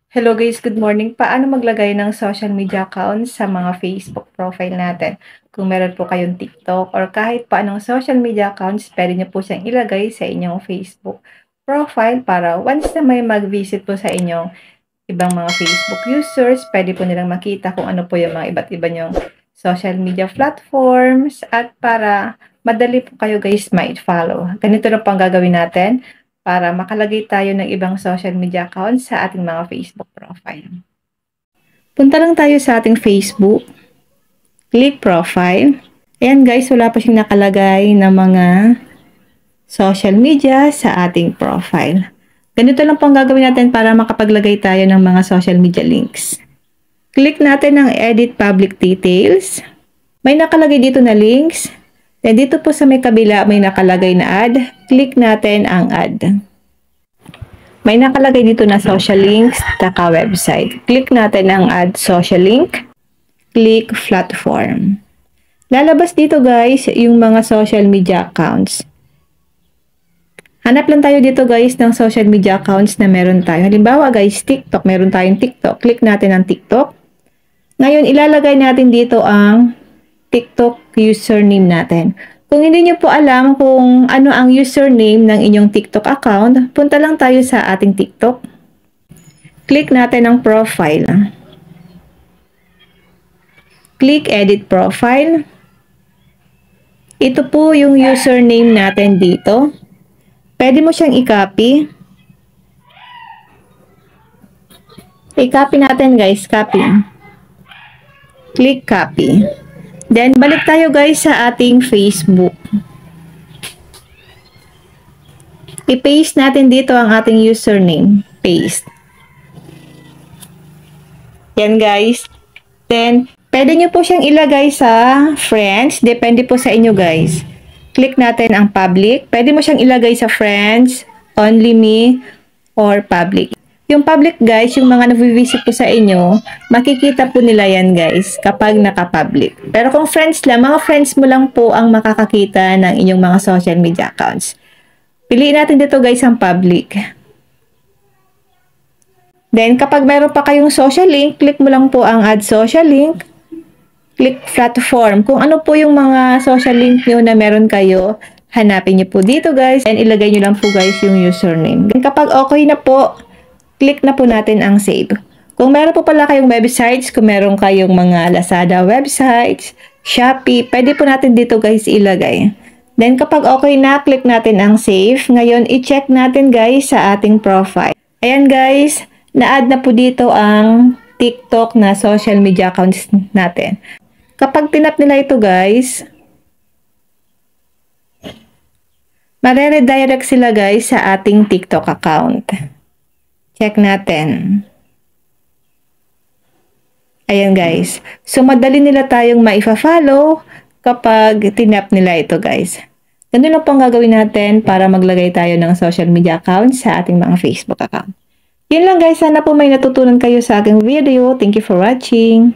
Hello guys, good morning. Paano maglagay ng social media account sa mga Facebook profile natin? Kung meron po kayong TikTok or kahit pa anong social media accounts, pwede niyo po siyang ilagay sa inyong Facebook profile para once na may mag-visit po sa inyong ibang mga Facebook users, pwede po nilang makita kung ano po yung mga iba't iba niyong social media platforms at para madali po kayo guys ma-follow. Ganito na po ang gagawin natin para makalagay tayo ng ibang social media accounts sa ating mga Facebook profile. Punta lang tayo sa ating Facebook. Click profile. Ayan guys, wala pa siyang nakalagay na mga social media sa ating profile. Ganito lang po ang gagawin natin para makapaglagay tayo ng mga social media links. Click natin ang Edit Public Details. May nakalagay dito na links. Then dito po sa may kabila may nakalagay na add. Click natin ang add. May nakalagay dito na social links, taka website. Click natin ang add social link. Click platform. Lalabas dito guys yung mga social media accounts. Hanap lang tayo dito guys ng social media accounts na meron tayo. Halimbawa guys, TikTok. Meron tayong TikTok. Click natin ang TikTok. Ngayon, ilalagay natin dito ang TikTok username natin. Kung hindi nyo po alam kung ano ang username ng inyong TikTok account, punta lang tayo sa ating TikTok. Click natin ang profile. Click Edit Profile. Ito po yung username natin dito. Pwede mo siyang i-copy. I-copy natin guys, copy. Click copy. Then, balik tayo guys sa ating Facebook. I-paste natin dito ang ating username. Paste. Yan guys. Then, pwede nyo po siyang ilagay sa friends. Depende po sa inyo guys. Click natin ang public. Pwede mo siyang ilagay sa friends, only me, or public. Yung public guys, yung mga nag-visit po sa inyo, makikita po nila yan guys kapag naka-public. Pero kung friends lang, mga friends mo lang po ang makakakita ng inyong mga social media accounts. Piliin natin dito guys ang public. Then kapag mayroon pa kayong social link, click mo lang po ang add social link. Click platform. Kung ano po yung mga social link nyo na meron kayo, hanapin nyo po dito guys. And ilagay nyo lang po guys yung username. Then kapag okay na po, click na po natin ang save. Kung meron po pala kayong websites, kung meron kayong mga Lazada websites, Shopee, pwede po natin dito guys ilagay. Then kapag okay na, click natin ang save. Ngayon, i-check natin guys sa ating profile. Ayan guys, na-add na po dito ang TikTok na social media accounts natin. Kapag tinap nila ito guys, mare-redirect sila guys sa ating TikTok account. Check natin. Ayan guys. So, madali nila tayong maifa-follow kapag tinap nila ito guys. Ganun lang po ang gagawin natin para maglagay tayo ng social media account sa ating mga Facebook account. Yun lang guys. Sana po may natutunan kayo sa aking video. Thank you for watching.